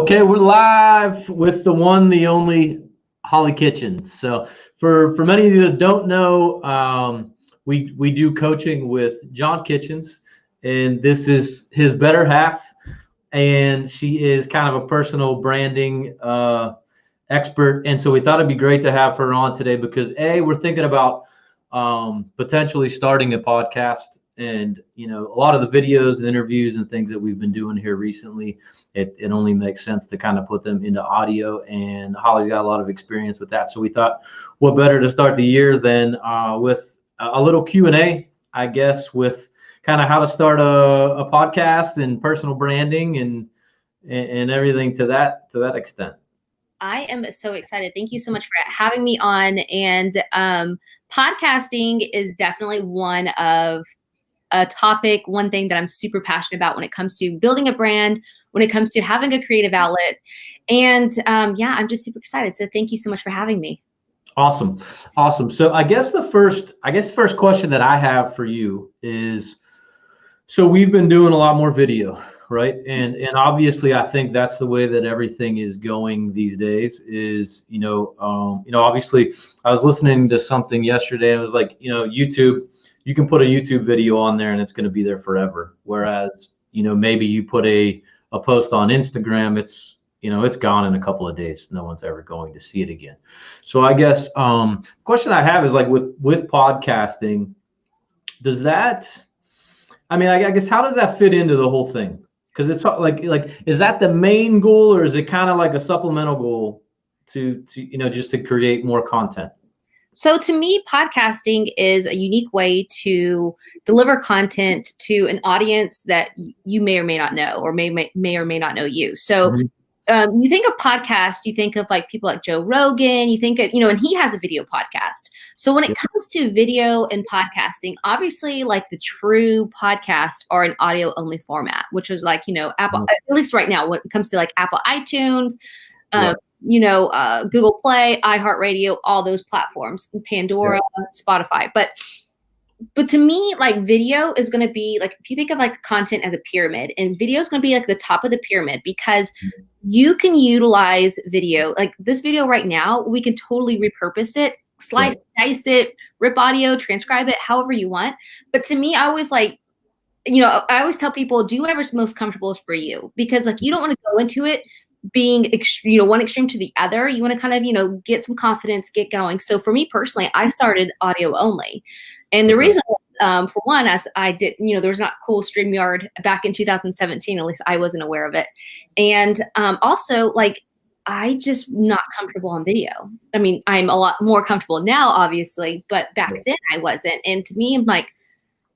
Okay, we're live with the one, the only Hollie Kitchens. So for many of you that don't know, we do coaching with John Kitchens, and this is his better half, and she is kind of a personal branding expert. And so we thought it'd be great to have her on today because we're thinking about potentially starting a podcast. And, you know, a lot of the videos and interviews and things that we've been doing here recently, it only makes sense to kind of put them into audio. And Hollie's got a lot of experience with that. So we thought, what better to start the year than with a little Q&A, I guess, with kind of how to start a podcast and personal branding and everything to that extent. I am so excited. Thank you so much for having me on. And podcasting is definitely one thing that I'm super passionate about when it comes to building a brand, when it comes to having a creative outlet. And I'm just super excited. So thank you so much for having me. Awesome. So I guess the first question that I have for you is, so we've been doing a lot more video, right? And obviously I think that's the way that everything is going these days is, obviously I was listening to something yesterday and it was like, YouTube, you can put a YouTube video on there and it's going to be there forever. Whereas, maybe you put a post on Instagram, it's gone in a couple of days. No one's ever going to see it again. So I guess question I have is like with podcasting, does that, I guess, how does that fit into the whole thing? Because it's like, is that the main goal or is it kind of like a supplemental goal to just to create more content? So to me, podcasting is a unique way to deliver content to an audience that you may or may not know, or may or may not know you. So you think of podcast, you think of like people like Joe Rogan, you think of, and he has a video podcast. So when it comes to video and podcasting, obviously like the true podcasts are an audio only format, which is like, Apple, at least right now, when it comes to like Apple iTunes, Google Play, iHeartRadio, all those platforms, Pandora, Spotify. But to me, like video is going to be like, if you think of like content as a pyramid, and video is going to be like the top of the pyramid because you can utilize video. Like this video right now, we can totally repurpose it, slice, dice it, rip audio, transcribe it, however you want. But to me, I always like, I always tell people, do whatever's most comfortable for you, because like you don't want to go into it being one extreme to the other. You want to kind of get some confidence, get going. So for me personally, I started audio only, and the reason for one, as I did, there was not cool StreamYard back in 2017, at least I wasn't aware of it, and also like I just not comfortable on video. I'm a lot more comfortable now, obviously, but back then I wasn't. And to me, I'm like,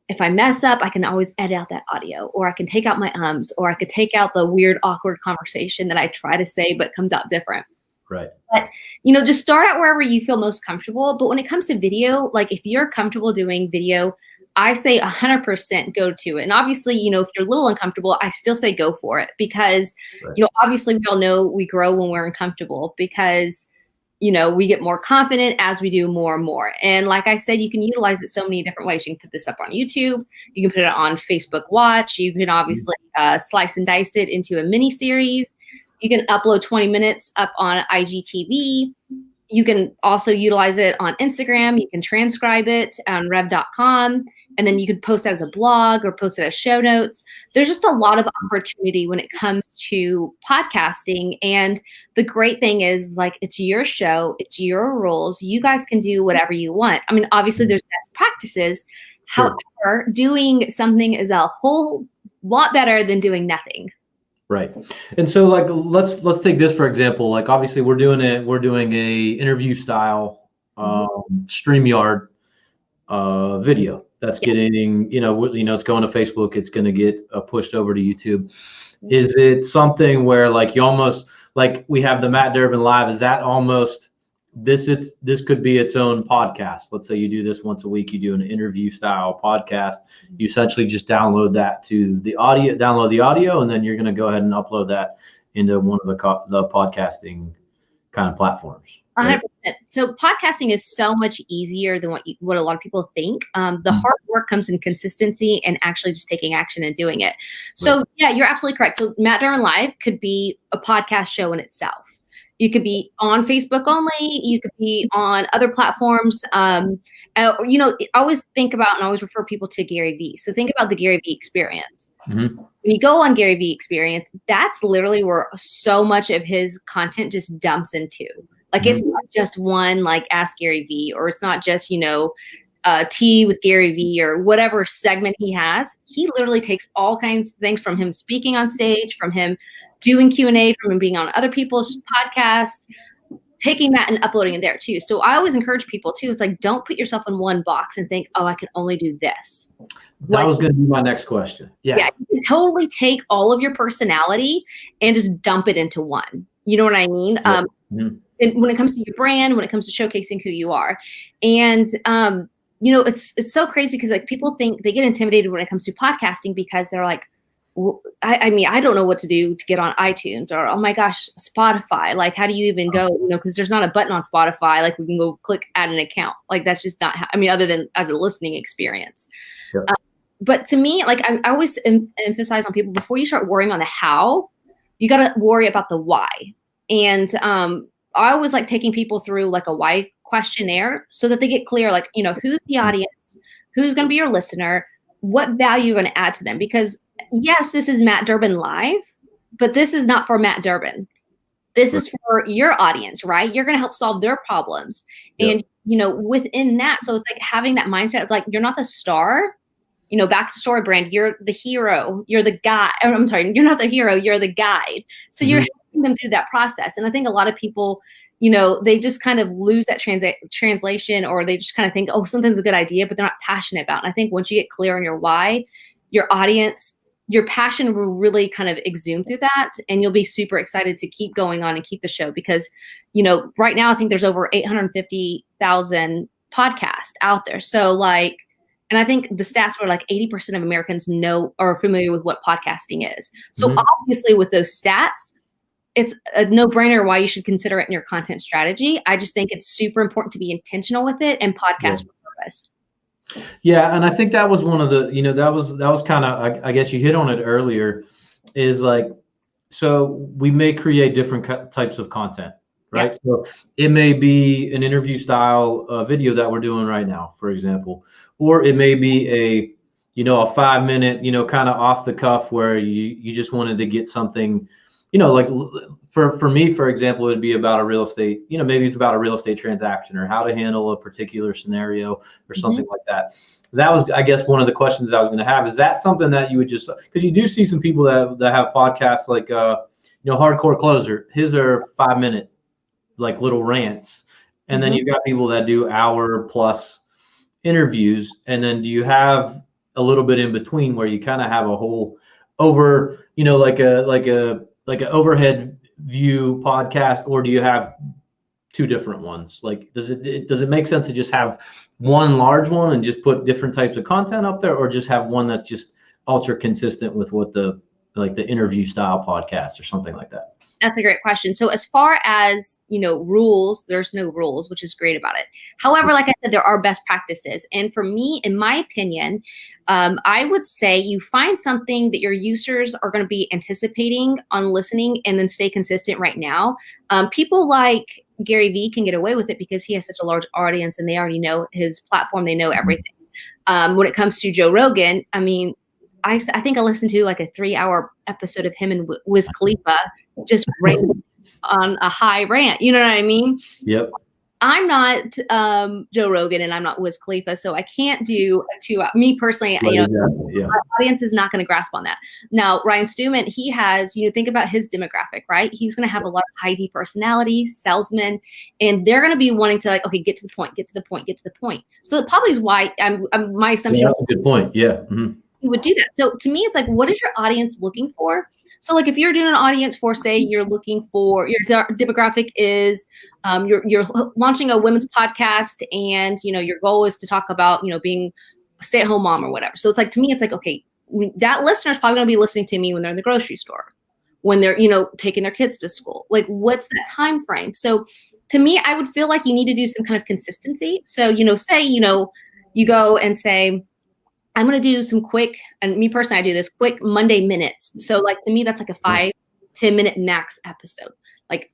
if I mess up, I can always edit out that audio, or I can take out my ums, or I could take out the weird, awkward conversation that I try to say, but comes out different. Right. But, just start out wherever you feel most comfortable. But when it comes to video, like if you're comfortable doing video, I say 100% go to it. And obviously, if you're a little uncomfortable, I still say go for it because, obviously we all know we grow when we're uncomfortable because we get more confident as we do more and more. And like I said, you can utilize it so many different ways. You can put this up on YouTube. You can put it on Facebook Watch. You can obviously slice and dice it into a mini series. You can upload 20 minutes up on IGTV. You can also utilize it on Instagram. You can transcribe it on rev.com. And then you could post it as a blog or post it as show notes. There's just a lot of opportunity when it comes to podcasting. And the great thing is like, it's your show, it's your rules. You guys can do whatever you want. Obviously there's best practices. Sure. However, doing something is a whole lot better than doing nothing. Right. And so like, let's take this, for example, like obviously we're doing a interview style StreamYard video. That's getting, it's going to Facebook. It's going to get pushed over to YouTube. Is it something where like you almost like we have the Matt Durbin Live? Is that almost this could be its own podcast? Let's say you do this once a week. You do an interview style podcast. You essentially just download that to the audio, and then you're going to go ahead and upload that into one of the podcasting kind of platforms. 100%. So podcasting is so much easier than what a lot of people think. The hard work comes in consistency and actually just taking action and doing it. So yeah, you're absolutely correct. So Matt Derwin Live could be a podcast show in itself. You could be on Facebook only. You could be on other platforms. Always think about and always refer people to Gary Vee. So think about the Gary Vee experience. Mm-hmm. When you go on Gary Vee experience, that's literally where so much of his content just dumps into. Like it's not just one like Ask Gary Vee, or it's not just, tea with Gary Vee or whatever segment he has. He literally takes all kinds of things from him speaking on stage, from him doing Q&A, from him being on other people's podcasts, taking that and uploading it there too. So I always encourage people too. It's like, don't put yourself in one box and think, oh, I can only do this. That was going to be my next question. Yeah, you can totally take all of your personality and just dump it into one. You know what I mean? And when it comes to your brand, when it comes to showcasing who you are. And, it's so crazy because like people think they get intimidated when it comes to podcasting because they're like, I don't know what to do to get on iTunes, or, oh my gosh, Spotify. Like, how do you even go, because there's not a button on Spotify. Like we can go click add an account. Like that's just not, other than as a listening experience. Sure. But to me, like I always emphasize on people, before you start worrying on the how, you got to worry about the why. And, I always like taking people through like a why questionnaire so that they get clear, like, who's the audience, who's going to be your listener, what value you're going to add to them. Because yes, this is Matt Derwin Live, but this is not for Matt Derwin. This is for your audience, right? You're going to help solve their problems. Yep. And, within that, so it's like having that mindset of like, you're not the star, back to story brand, you're the hero, you're the guy. I'm sorry, you're not the hero, you're the guide. So you're helping them through that process. And I think a lot of people, they just kind of lose that translation, or they just kind of think, oh, something's a good idea, but they're not passionate about it. And I think once you get clear on your why, your audience, your passion will really kind of exude through that. And you'll be super excited to keep going on and keep the show because, right now I think there's over 850,000 podcasts out there. So like, and I think the stats were like 80% of Americans are familiar with what podcasting is. So obviously with those stats, it's a no-brainer why you should consider it in your content strategy. I just think it's super important to be intentional with it and podcast with purpose. Yeah, and I think that was one of the, that was kind of, I guess you hit on it earlier, is like, so we may create different types of content, right? Yeah. So it may be an interview style video that we're doing right now, for example, or it may be a 5-minute, kind of off the cuff where you just wanted to get something, like for me, for example, it'd be about a real estate, maybe it's about a real estate transaction or how to handle a particular scenario or something like that. That was, I guess, one of the questions that I was going to have. Is that something that you would just, because you do see some people that have podcasts like, Hardcore Closer, his are 5-minute, like little rants. And then you've got people that do hour plus interviews. And then do you have a little bit in between where you kind of have a whole over, like an overhead view podcast, or do you have two different ones? Like, does it make sense to just have one large one and just put different types of content up there, or just have one that's just ultra consistent with what the interview style podcast or something like that? That's a great question. So as far as, rules, there's no rules, which is great about it. However, like I said, there are best practices. And for me, in my opinion, I would say you find something that your users are going to be anticipating on listening and then stay consistent right now. People like Gary Vee can get away with it because he has such a large audience and they already know his platform. They know everything. When it comes to Joe Rogan, I think I listened to like a 3-hour episode of him and Wiz Khalifa just ranting on a high rant. You know what I mean? Yep. I'm not Joe Rogan and I'm not Wiz Khalifa, so I can't do me personally. My audience is not going to grasp on that. Now, Ryan Stewman, he has, think about his demographic, right? He's going to have a lot of high D personalities, salesmen, and they're going to be wanting to like, okay, get to the point, get to the point, get to the point. So that probably is why my assumption. Yeah, that's a good point. Yeah. He would do that. So to me, it's like, what is your audience looking for? So like if you're doing an audience for, say, you're looking for, your demographic is, you're launching a women's podcast and, your goal is to talk about, being a stay-at-home mom or whatever. So it's like, to me, it's like, okay, that listener is probably going to be listening to me when they're in the grocery store, when they're, you know, taking their kids to school. Like, what's that time frame? So to me, I would feel like you need to do some kind of consistency. So, you know, say, you know, you go and say, I'm going to do some quick, and me personally, I do this quick Monday minutes. So like, to me, that's like a 5-10 minute max episode. Like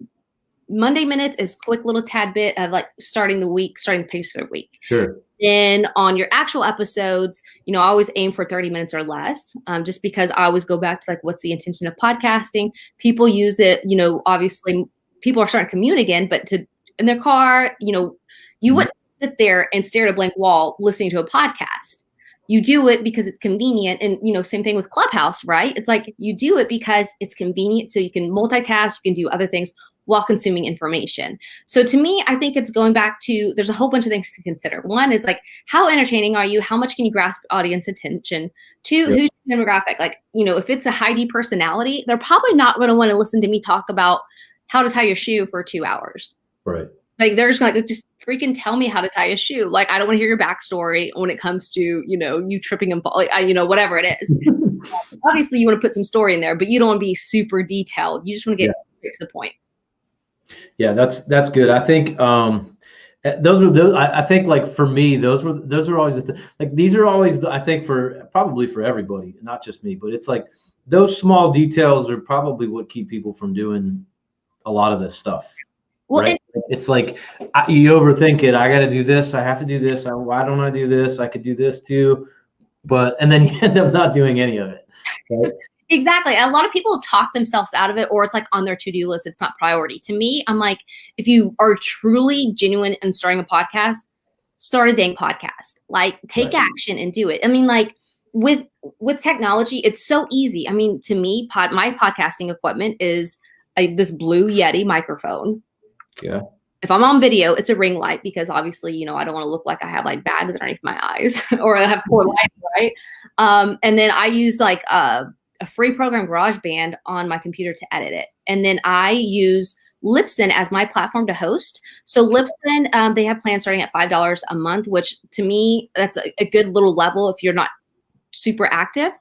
Monday minutes is quick little tad bit of like starting the pace for the week. Sure. Then on your actual episodes, you know, I always aim for 30 minutes or less, just because I always go back to like, what's the intention of podcasting? People use it, you know, obviously people are starting to commute again, but in their car, you know, you wouldn't sit there and stare at a blank wall listening to a podcast. You do it because it's convenient. And, you know, same thing with Clubhouse, right? It's like you do it because it's convenient. So you can multitask, you can do other things while consuming information. So to me, I think it's going back to, there's a whole bunch of things to consider. One is like, how entertaining are you? How much can you grasp audience attention? Two, who's your demographic? Like, you know, if it's a high D personality, they're probably not going to want to listen to me talk about how to tie your shoe for 2 hours. Right. Like they're just like, just freaking tell me how to tie a shoe. Like, I don't want to hear your backstory when it comes to, you know, you tripping and falling, you know, whatever it is. Obviously you want to put some story in there, but you don't want to be super detailed. You just want to get straight to the point. Yeah, that's good. I think I think like for me, those are always like these are always I think probably for everybody, not just me, but it's like those small details are probably what keep people from doing a lot of this stuff. Well, right? It's like you overthink it. I got to do this. I have to do this. Why don't I do this? I could do this too, and then you end up not doing any of it. Right? Exactly. A lot of people talk themselves out of it, or it's like on their to-do list. It's not priority. To me, I'm like, if you are truly genuine and starting a podcast, start a dang podcast. Like, take action and do it. I mean, like with technology, it's so easy. I mean, to me, my podcasting equipment is this blue Yeti microphone. Yeah. If I'm on video, it's a ring light because obviously, you know, I don't want to look like I have like bags underneath my eyes or I have poor light, right? And then I use like a free program, GarageBand, on my computer to edit it. And then I use Libsyn as my platform to host. So Libsyn, they have plans starting at $5 a month, which to me, that's a good little level if you're not super active.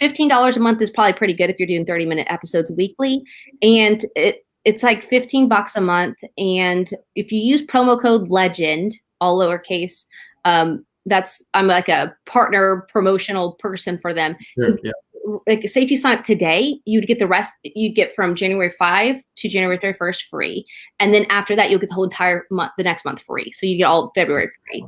$15 a month is probably pretty good if you're doing 30-minute episodes weekly. And it's like $15 a month. And if you use promo code LEGEND, all lowercase, I'm like a partner promotional person for them. Sure, yeah. Like, say if you sign up today, you'd get the rest. You'd get from January 5 to January 31st free, and then after that, you'll get the whole entire month, the next month free. So you get all February free.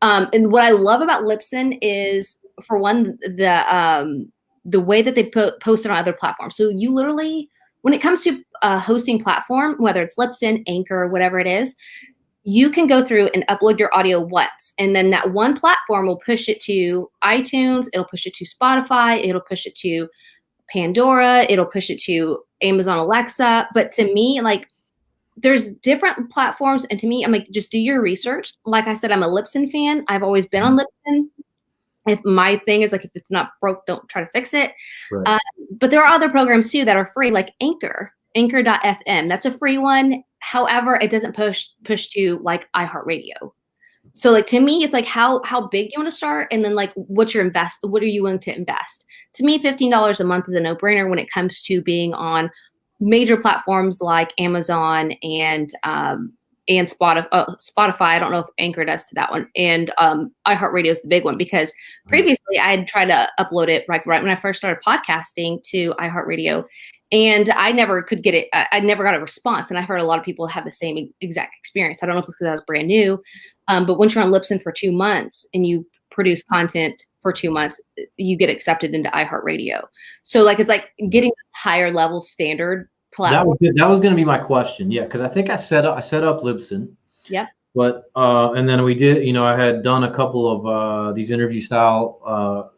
And what I love about Libsyn is, for one, the way that they post it on other platforms. So you literally, when it comes to a hosting platform, whether it's Libsyn, Anchor, whatever it is, you can go through and upload your audio once, and then that one platform will push it to iTunes, it'll push it to Spotify, it'll push it to Pandora, it'll push it to Amazon Alexa. But to me, like, there's different platforms, and to me, I'm like, just do your research. Like I said, I'm a Libsyn fan. I've always been on Libsyn. If my thing is like, if it's not broke, don't try to fix it. Right. But there are other programs too that are free, like Anchor.fm. That's a free one. However, it doesn't push to like iHeartRadio. So like, to me, it's like how big you want to start, and then like what are you willing to invest? To me, $15 a month is a no-brainer when it comes to being on major platforms like Amazon and Spotify. I don't know if Anchor does to that one. And iHeartRadio is the big one, because previously I had tried to upload it right when I first started podcasting to iHeartRadio, and I never could get it. I never got a response. And I heard a lot of people have the same exact experience. I don't know if it's because I was brand new, but once you're on Libsyn for 2 months and you produce content for 2 months, you get accepted into iHeartRadio. So like, it's like getting higher level standard platform. That was going to be my question. Yeah. Cause I think I set up Libsyn. Yep. But, and then we did, I had done a couple of these interview style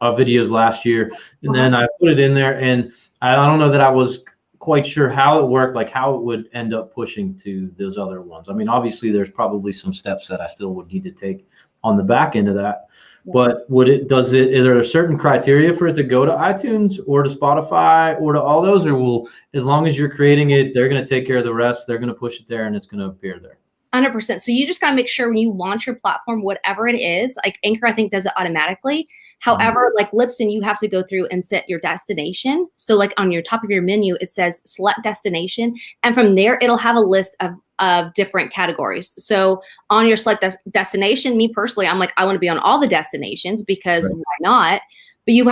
videos last year, and then I put it in there, and I don't know that I was quite sure how it worked, like how it would end up pushing to those other ones. I mean, obviously there's probably some steps that I still would need to take on the back end of that. But is there a certain criteria for it to go to iTunes or to Spotify or to all those, or as long as you're creating it, they're going to take care of the rest, they're going to push it there and it's going to appear there? 100%. So you just got to make sure when you launch your platform, whatever it is, like Anchor, I think does it automatically. However, like Libsyn, you have to go through and set your destination. So like on your top of your menu, it says select destination. And from there, it'll have a list of different categories. So on your select destination, me personally, I'm like, I want to be on all the destinations because why not? But you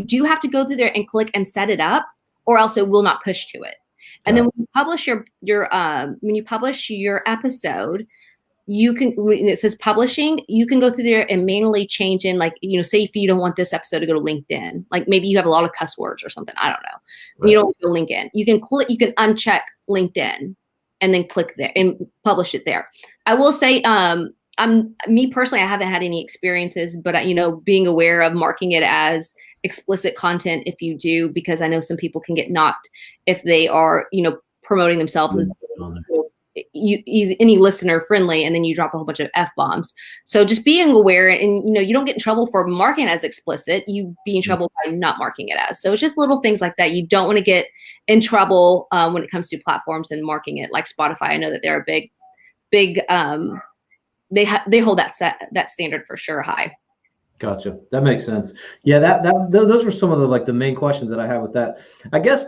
do have to go through there and click and set it up, or else it will not push to it. And then when you publish your episode, you can, when it says publishing, you can go through there and manually change in, like, say if you don't want this episode to go to LinkedIn, like maybe you have a lot of cuss words or something, I don't know. You don't want to go LinkedIn. You can uncheck LinkedIn and then click there and publish it there. I will say, me personally, I haven't had any experiences, but being aware of marking it as explicit content if you do, because I know some people can get knocked if they are, promoting themselves as any listener friendly, and then you drop a whole bunch of F-bombs. So just being aware, and you don't get in trouble for marking as explicit, you be in trouble by not marking it as. So it's just little things like that. You don't want to get in trouble when it comes to platforms and marking it, like Spotify. I know that they're a big they hold that standard for sure high. Gotcha. That makes sense. Yeah, those were some of the main questions that I have with that, I guess.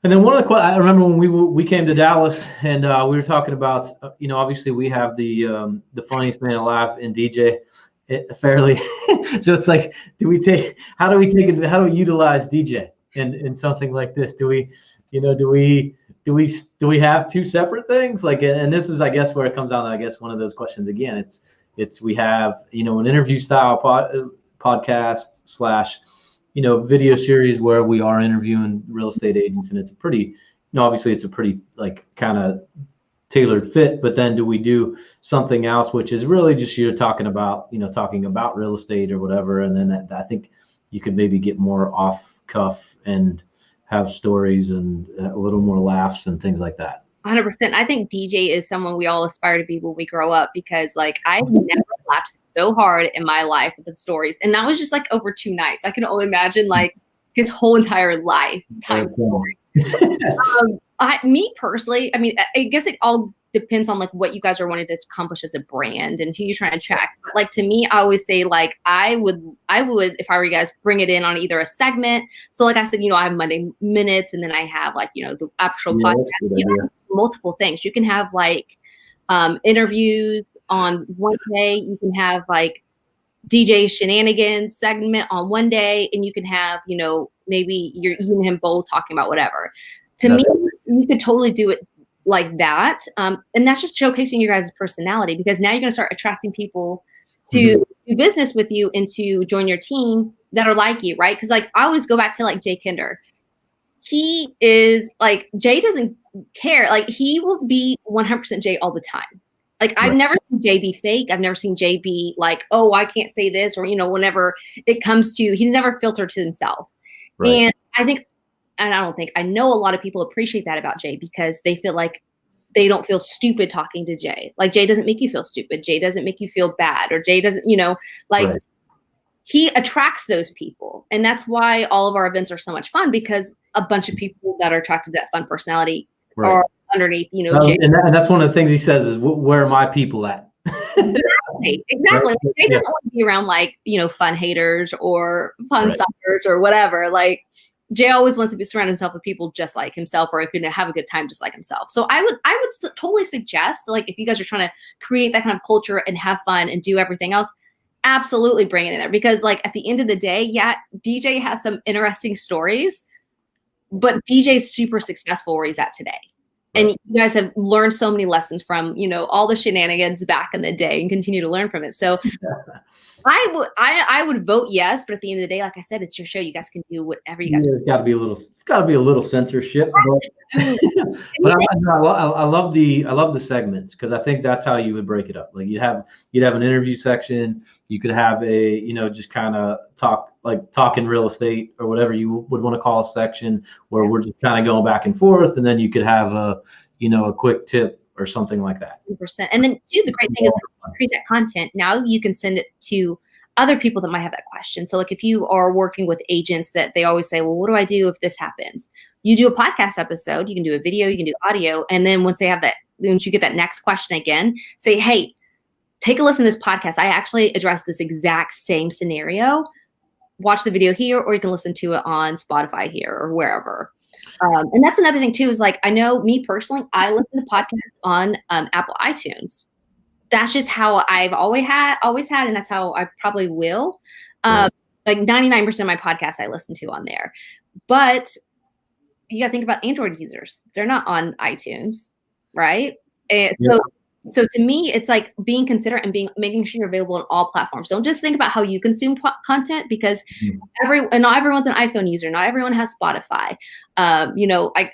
And then one of the I remember when we came to Dallas, and we were talking about obviously we have the funniest man alive in DJ Fairly. So it's like, how do we utilize DJ in something like this? Do we have two separate things? Like, and this is, I guess, where it comes down to, I guess, one of those questions again. It's we have an interview style podcast / video series where we are interviewing real estate agents, and it's a pretty, obviously it's a pretty kind of tailored fit. But then do we do something else, which is really just talking about real estate or whatever, and then I think you could maybe get more off cuff and have stories and a little more laughs and things like that. 100%. I think DJ is someone we all aspire to be when we grow up, because I've never laughed so hard in my life with the stories. And that was just over 2 nights. I can only imagine his whole entire life. Me personally, I mean, I guess it all depends on what you guys are wanting to accomplish as a brand and who you're trying to attract. But to me, I always say I would, if I were you guys, bring it in on either a segment. So I said, I have Monday Minutes, and then I have the actual podcast. You have multiple things. You can have interviews on one day. You can have DJ shenanigans segment on one day, and you can have maybe you and him both talking about whatever. To me, you could totally do it like that, and that's just showcasing your guys' personality, because now you're going to start attracting people to do business with you and to join your team that are like you, right? Because I always go back to Jay Kinder. He is Jay doesn't care. He will be 100% Jay all the time. I've never seen Jay be fake. I've never seen Jay be oh, I can't say this, or whenever it comes to, he's never filtered to himself. Right. And I know a lot of people appreciate that about Jay, because they feel they don't feel stupid talking to Jay. Jay doesn't make you feel stupid. Jay doesn't make you feel bad, or Jay doesn't, right. He attracts those people. And that's why all of our events are so much fun, because a bunch of people that are attracted to that fun personality are underneath, Jay. And that's one of the things he says is, where are my people at? Exactly. Right? Jay doesn't want to be around fun haters or fun suckers or whatever. Jay always wants to surround himself with people just like himself, or going to have a good time just like himself. So I would totally suggest, if you guys are trying to create that kind of culture and have fun and do everything else, absolutely bring it in there. Because at the end of the day, yeah, DJ has some interesting stories, but DJ's super successful where he's at today. And you guys have learned so many lessons from, all the shenanigans back in the day, and continue to learn from it. So I would vote yes, but at the end of the day, like I said, it's your show. You guys can do whatever you guys want. It's got to be a little censorship. But I love the segments, because I think that's how you would break it up. You'd have an interview section. You could have a just kind of talking real estate, or whatever you would want to call a section, where we're just kind of going back and forth, and then you could have a quick tip or something like that. 100%. And then too, the great thing is, create that content. Now you can send it to other people that might have that question. So if you are working with agents that they always say, well, what do I do if this happens? You do a podcast episode, you can do a video, you can do audio. And then once you get that next question again, say, hey, take a listen to this podcast. I actually addressed this exact same scenario. watch the video here, or you can listen to it on Spotify here or wherever. And that's another thing too, is like, I know me personally, I listen to podcasts on Apple iTunes. That's just how I've always had, and that's how I probably will. Like 99% of my podcasts I listen to on there. But you got to think about Android users. They're not on iTunes, right? And so to me, it's like being considerate and making sure you're available on all platforms. Don't just think about how you consume content, because not everyone's an iPhone user. Not everyone has Spotify. Like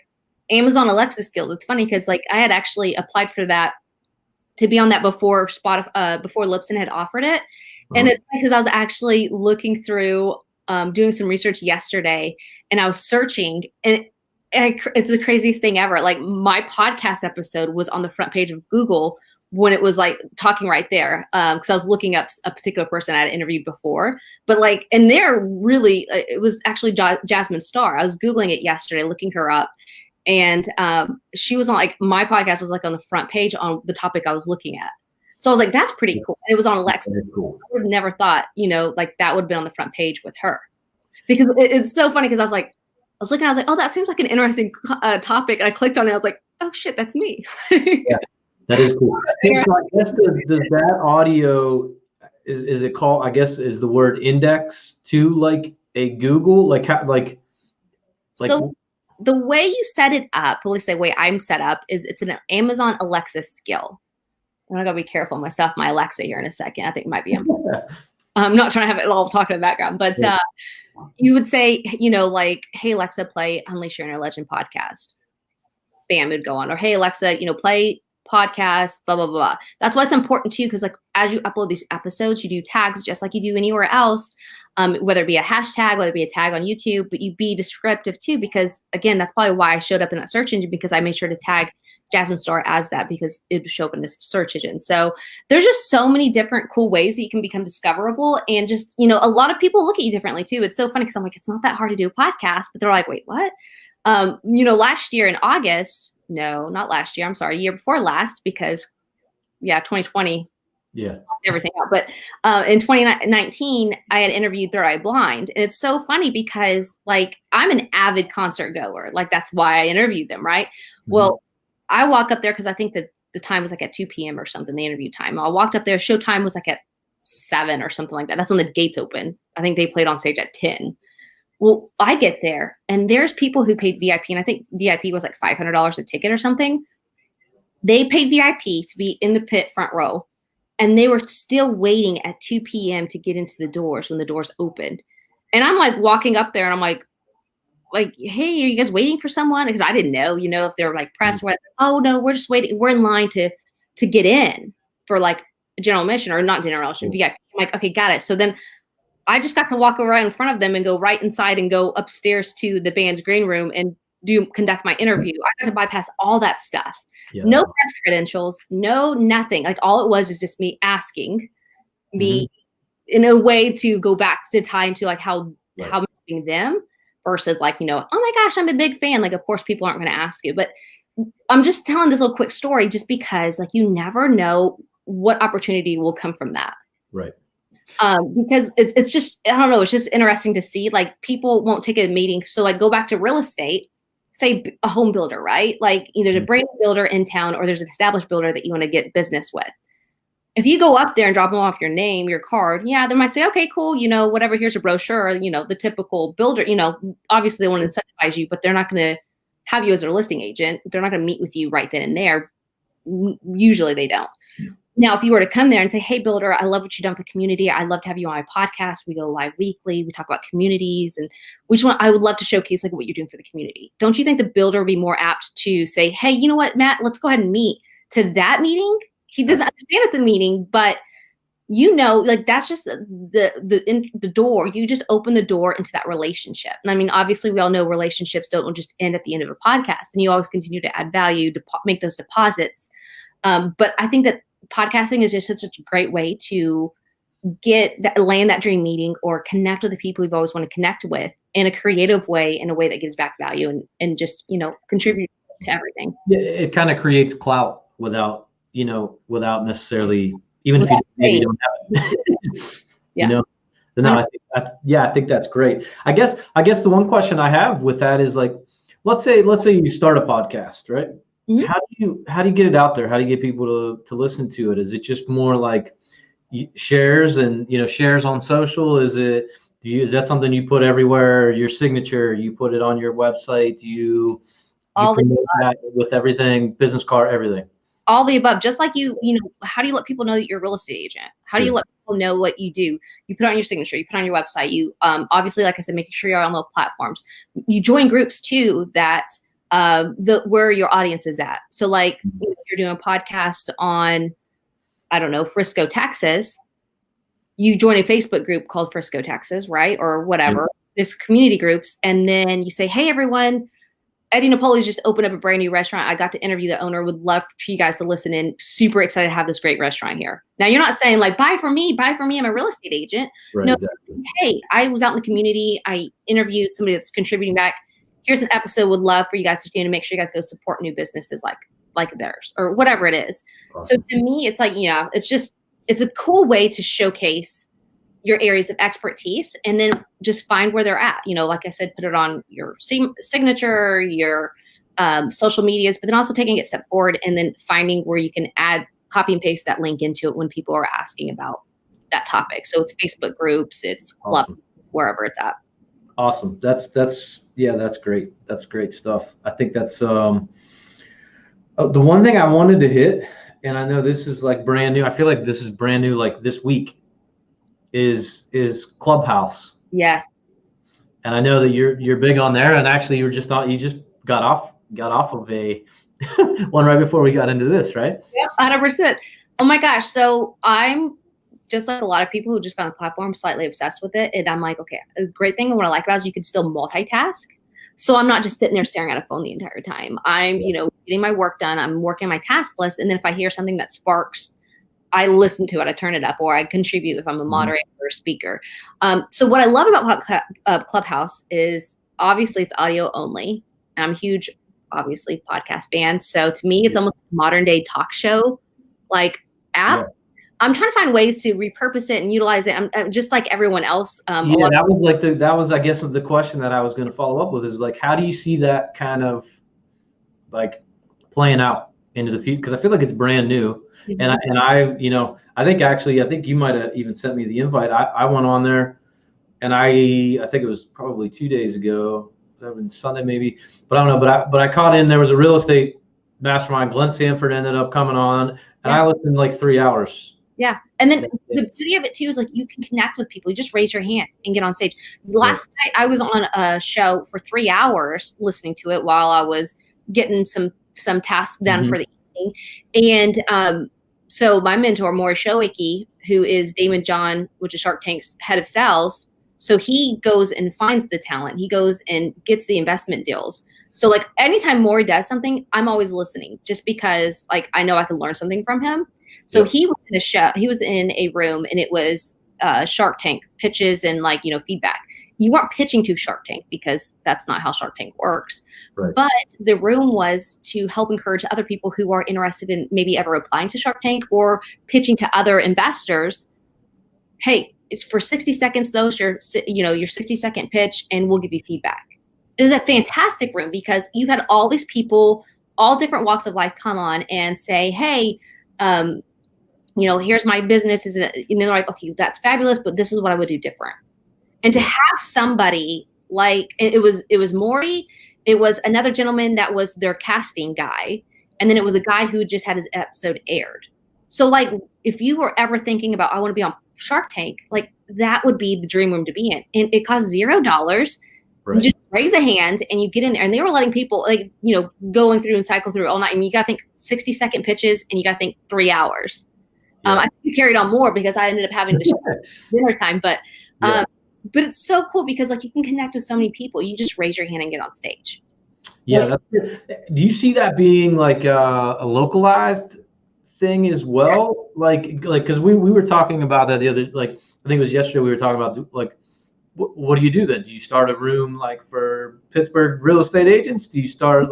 Amazon Alexa skills. It's funny because like I had actually applied for that to be on that before Spotify, before Libsyn had offered it. And it's because I was actually looking through, doing some research yesterday, and I was searching, and it's the craziest thing ever. Like my podcast episode was on the front page of Google when it was like talking right there. Cause I was looking up a particular person I had interviewed before, but like, and they're really, it was actually Jasmine Starr. I was Googling it yesterday, looking her up, and she was on, like, my podcast was like on the front page on the topic I was looking at. So I was like, that's pretty cool. And it was on Alexa. Cool. I would have never thought, like that would have been on the front page with her, because it's so funny. Cause I was looking, I was like, oh, that seems like an interesting topic. And I clicked on it. I was like, oh shit, that's me. Yeah, that is cool. So I guess does that audio, is it called, I guess, is the word index to like a Google, so the way you set it up, at least the way I'm set up, is it's an Amazon Alexa skill. I'm gonna be careful myself, my Alexa here in a second. I think it might be. I'm not trying to have it all talking in the background, but you would say, like, hey, Alexa, play Unleash Your Inner Legend podcast. Bam, it would go on. Or, hey, Alexa, play podcast, blah, blah, blah. That's why it's important too, because like as you upload these episodes, you do tags just like you do anywhere else, whether it be a hashtag, whether it be a tag on YouTube, but you be descriptive too, because again, that's probably why I showed up in that search engine, because I made sure to tag Jasmine Starr as that, because it would show up in this search engine. So there's just so many different cool ways that you can become discoverable. And just, a lot of people look at you differently too. It's so funny because I'm like, it's not that hard to do a podcast, but they're like, wait, what? Last year in August, no, not last year, I'm sorry, year before last, because 2020, everything out. But in 2019, I had interviewed Third Eye Blind. And it's so funny because like, I'm an avid concert goer. Like, that's why I interviewed them, right? Mm-hmm. Well, I walk up there because I think that the time was like at 2 p.m. or something, the interview time. I walked up there, show time was like at 7 or something like that. That's when the gates open. I think they played on stage at 10. Well, I get there and there's people who paid VIP, and I think VIP was like $500 a ticket or something. They paid VIP to be in the pit front row, and they were still waiting at 2 p.m. to get into the doors when the doors opened. And I'm like walking up there and I'm like, hey, are you guys waiting for someone? Because I didn't know, if they were like press. Oh no, we're just waiting. We're in line to get in for like a general admission, or not general admission, VIP. I'm like, okay, got it. So then I just got to walk right in front of them and go right inside and go upstairs to the band's green room and conduct my interview. I got to bypass all that stuff. Yeah. No press credentials, no nothing. Like all it was is just me asking me in a way to go back to tie into like how I'm helping them. Versus like, oh my gosh, I'm a big fan. Like, of course, people aren't going to ask you. But I'm just telling this little quick story just because, like, you never know what opportunity will come from that. Right. Because it's just, I don't know, it's just interesting to see. Like, people won't take a meeting. So, like, go back to real estate, say a home builder, right? Like, either there's a brand new builder in town or there's an established builder that you want to get business with. If you go up there and drop them off your name, your card, they might say, okay, cool, whatever, here's a brochure, the typical builder, obviously they want to incentivize you, but they're not going to have you as their listing agent. They're not going to meet with you right then and there. Usually they don't. Now, if you were to come there and say, hey, builder, I love what you've done with the community. I'd love to have you on my podcast. We go live weekly. We talk about communities and I would love to showcase like what you're doing for the community. Don't you think the builder would be more apt to say, hey, you know what, Matt, let's go ahead and meet to that meeting? He doesn't understand it's a meeting, but like that's just the door. You just open the door into that relationship. And I mean, obviously we all know relationships don't just end at the end of a podcast, and you always continue to add value to make those deposits. But I think that podcasting is just such a great way to land that dream meeting or connect with the people you've always wanted to connect with in a creative way, in a way that gives back value and just, contribute to everything. Yeah, it kind of creates clout without necessarily, even if you maybe don't have it. No, I think that's great. I guess the one question I have with that is like, let's say you start a podcast, right? Mhm. How do you get it out there? How do you get people to listen to it? Is it just more like shares and shares on social? Is that something you put everywhere? Your signature, you put it on your website, you All the promote that with everything, business card, everything. all the above. Just like how do you let people know that you're a real estate agent? How do you let people know what you do? You put it on your signature, you put it on your website, you obviously, like I said, making sure you're on local platforms. You join groups too that where your audience is at. So like if you're doing a podcast on, I don't know, Frisco, Texas, you join a Facebook group called Frisco, Texas, right? Or whatever, this community groups, and then you say, hey everyone, Eddie Napoli's just opened up a brand new restaurant. I got to interview the owner. Would love for you guys to listen in. Super excited to have this great restaurant here. Now, you're not saying like, buy from me. I'm a real estate agent. Right, no, exactly. Hey, I was out in the community. I interviewed somebody that's contributing back. Here's an episode. Would love for you guys to tune in and make sure you guys go support new businesses like theirs or whatever it is. Awesome. So to me, it's like, it's a cool way to showcase your areas of expertise and then just find where they're at. Like I said, put it on your signature, your social medias, but then also taking it a step forward and then finding where you can add, copy and paste that link into it when people are asking about that topic. So it's Facebook groups, it's clubs, awesome. Wherever it's at. Awesome. That's great. That's great stuff. I think that's the one thing I wanted to hit, and I know this is like brand new. I feel like this is brand new, like this week, is Clubhouse. Yes. And I know that you're big on there, and actually you just got off of a one right before we got into this, right? Yep, 100%. Oh my gosh. So I'm just like a lot of people who just got on the platform, slightly obsessed with it. And I'm like, okay, the great thing and what I like about it is you can still multitask. So I'm not just sitting there staring at a phone the entire time. I'm, getting my work done. I'm working my task list. And then if I hear something that sparks, I listen to it, I turn it up, or I contribute if I'm a moderator or a speaker. So what I love about Clubhouse is obviously it's audio only. And I'm a huge, obviously, podcast fan. So to me, it's almost a modern day talk show like app. Yeah. I'm trying to find ways to repurpose it and utilize it. I'm just like everyone else. That was I guess the question that I was going to follow up with is like, how do you see that kind of like playing out into the future? Because I feel like it's brand new. And I think you might have even sent me the invite. I went on there, and I think it was probably 2 days ago, Sunday maybe, but I don't know. But I caught in. There was a real estate mastermind. Glenn Sanford ended up coming on, and I listened like 3 hours. Yeah, and then the beauty of it too is like you can connect with people. You just raise your hand and get on stage. Last night I was on a show for 3 hours listening to it while I was getting some tasks done for the evening, and so my mentor, Maury Showicky, who is Damon John, which is Shark Tank's head of sales, so he goes and finds the talent. He goes and gets the investment deals. So like anytime Maury does something, I'm always listening just because like I know I can learn something from him. So he was in a show, he was in a room, and it was Shark Tank pitches and like, feedback. You weren't pitching to Shark Tank because that's not how Shark Tank works. Right. But the room was to help encourage other people who are interested in maybe ever applying to Shark Tank or pitching to other investors. Hey, it's for 60 seconds, though, your 60-second pitch, and we'll give you feedback. It was a fantastic room because you had all these people, all different walks of life come on and say, hey, here's my business. And they're like, okay, that's fabulous, but this is what I would do different. And to have somebody like it was Maury, it was another gentleman that was their casting guy, and then it was a guy who just had his episode aired. So like if you were ever thinking about I want to be on Shark Tank, like that would be the dream room to be in. And it costs $0. Right. You just raise a hand and you get in there. And they were letting people going through and cycle through all night. And you got to think 60-second pitches, and you got to think 3 hours. Yeah. I think we carried on more because I ended up having to dinner time, but it's so cool because like you can connect with so many people. You just raise your hand and get on stage. Yeah. Do you see that being like a localized thing as well? Like, cause we were talking about that the other, like, I think it was yesterday we were talking about like, what do you do then? Do you start a room like for Pittsburgh real estate agents? Do you start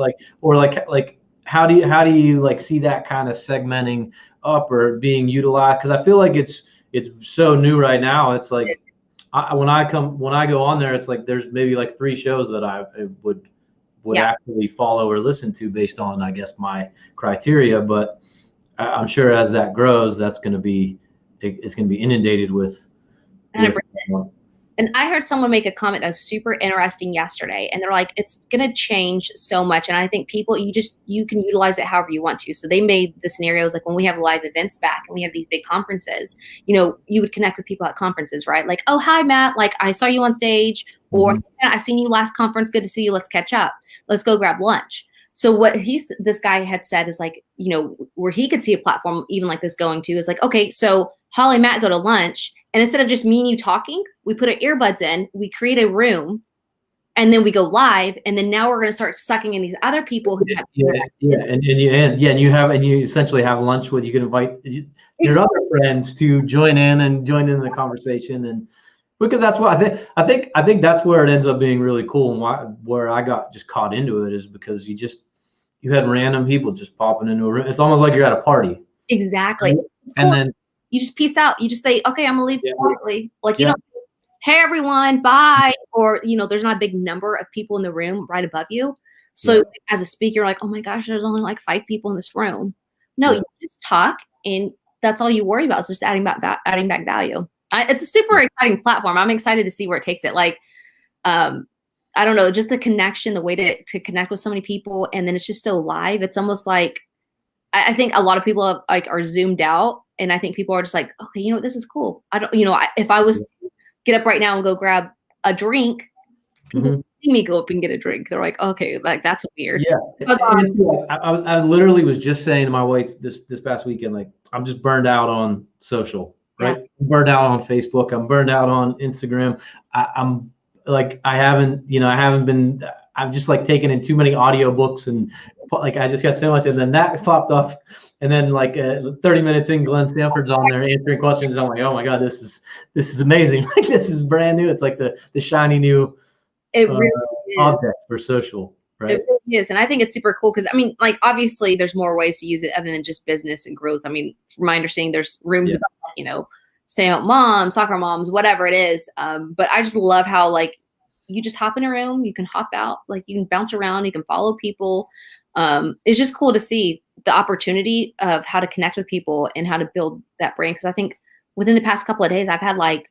how do you like see that kind of segmenting up or being utilized? Cause I feel like it's so new right now. It's like, when I go on there, it's like there's maybe like 3 shows that I would actually follow or listen to based on, I guess, my criteria. But I'm sure as that grows, it's going to be inundated with 100%. And I heard someone make a comment that was super interesting yesterday, and they're like, it's going to change so much. And I think people, you can utilize it however you want to. So they made the scenarios like when we have live events back and we have these big conferences, you would connect with people at conferences, right? Like, oh, hi, Matt. Like, I saw you on stage, or I seen you last conference. Good to see you. Let's catch up. Let's go grab lunch. So what this guy had said is like, where he could see a platform even like this going to is like, okay, so Hollie and Matt go to lunch. And instead of just me and you talking, we put our earbuds in, we create a room, and then we go live. And then now we're going to start sucking in these other people who have and you essentially have lunch with, you can invite your other friends to join in the conversation. And because that's what I think that's where it ends up being really cool, and where I got just caught into it is because you had random people just popping into a room. It's almost like you're at a party. Exactly. And then you just peace out. You just say, okay, I'm gonna leave quietly. Like, you don't, hey everyone, bye. Or, there's not a big number of people in the room right above you. So as a speaker, you're like, oh my gosh, there's only like 5 people in this room. No, you just talk, and that's all you worry about is just adding back value. It's a super exciting platform. I'm excited to see where it takes it. Like, I don't know, just the connection, the way to connect with so many people. And then it's just so live. It's almost like, I think a lot of people are zoomed out. And I think people are just like, okay, this is cool. I don't, if I was to get up right now and go grab a drink, people see me go up and get a drink. They're like, okay, like that's weird. Yeah. I literally was just saying to my wife this past weekend, like, I'm just burned out on social, right? Yeah. I'm burned out on Facebook. I'm burned out on Instagram. I'm like, I'm just like taking in too many audiobooks, and like I just got so much, and then that popped off. And then like 30 minutes in, Glenn Stanford's on there answering questions. I'm like, oh my God, this is amazing. Like, this is brand new. It's like the shiny new object for social, right? It really is. And I think it's super cool because, I mean, like, obviously there's more ways to use it other than just business and growth. I mean, from my understanding, there's rooms about, stay-at-home moms, soccer moms, whatever it is. But I just love how, like, you just hop in a room, you can hop out, like you can bounce around, you can follow people. It's just cool to see the opportunity of how to connect with people and how to build that brand. Cause I think within the past couple of days, I've had like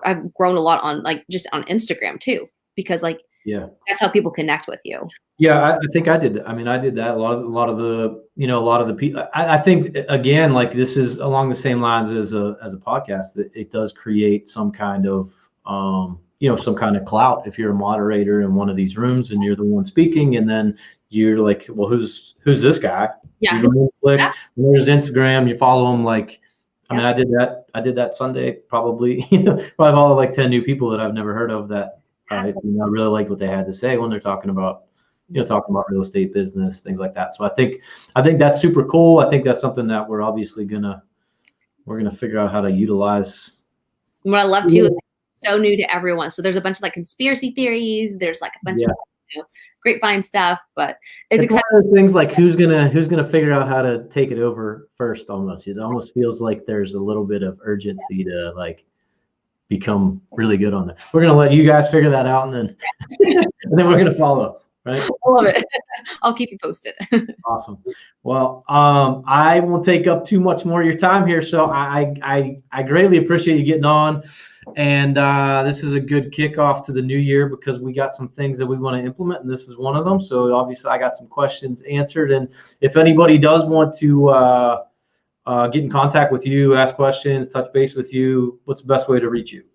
I've grown a lot on like just on Instagram too, because like, that's how people connect with you. Yeah. I think I did. I mean, I did that. A lot of the people, I think again, like this is along the same lines as a podcast, that it does create some kind of, some kind of clout if you're a moderator in one of these rooms and you're the one speaking, and then you're like, well, who's this guy? Yeah. There's Instagram, you follow him. Like, I mean, I did that Sunday, probably, probably follow like 10 new people that I've never heard of that I really like what they had to say when they're talking about real estate business, things like that. So I think that's super cool. I think that's something that we're obviously gonna figure out how to utilize. What I love too is so new to everyone. So there's a bunch of like conspiracy theories. There's like a bunch of grapevine stuff, but it's exciting. One of the things like who's gonna figure out how to take it over first. Almost, it almost feels like there's a little bit of urgency to like become really good on that. We're gonna let you guys figure that out, and then and then we're gonna follow. Right? I love it. I'll keep you posted. Awesome. Well, I won't take up too much more of your time here. So I greatly appreciate you getting on. And this is a good kickoff to the new year because we got some things that we want to implement, and this is one of them. So obviously I got some questions answered. And if anybody does want to get in contact with you, ask questions, touch base with you, what's the best way to reach you?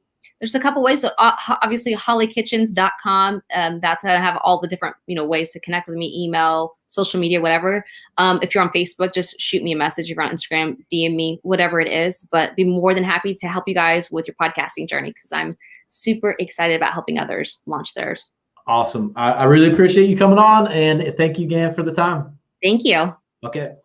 There's a couple ways. So obviously holliekitchens.com. That's going to have all the different, ways to connect with me, email, social media, whatever. If you're on Facebook, just shoot me a message. If you're on Instagram, DM me, whatever it is, but be more than happy to help you guys with your podcasting journey because I'm super excited about helping others launch theirs. Awesome. I really appreciate you coming on, and thank you again for the time. Thank you. Okay.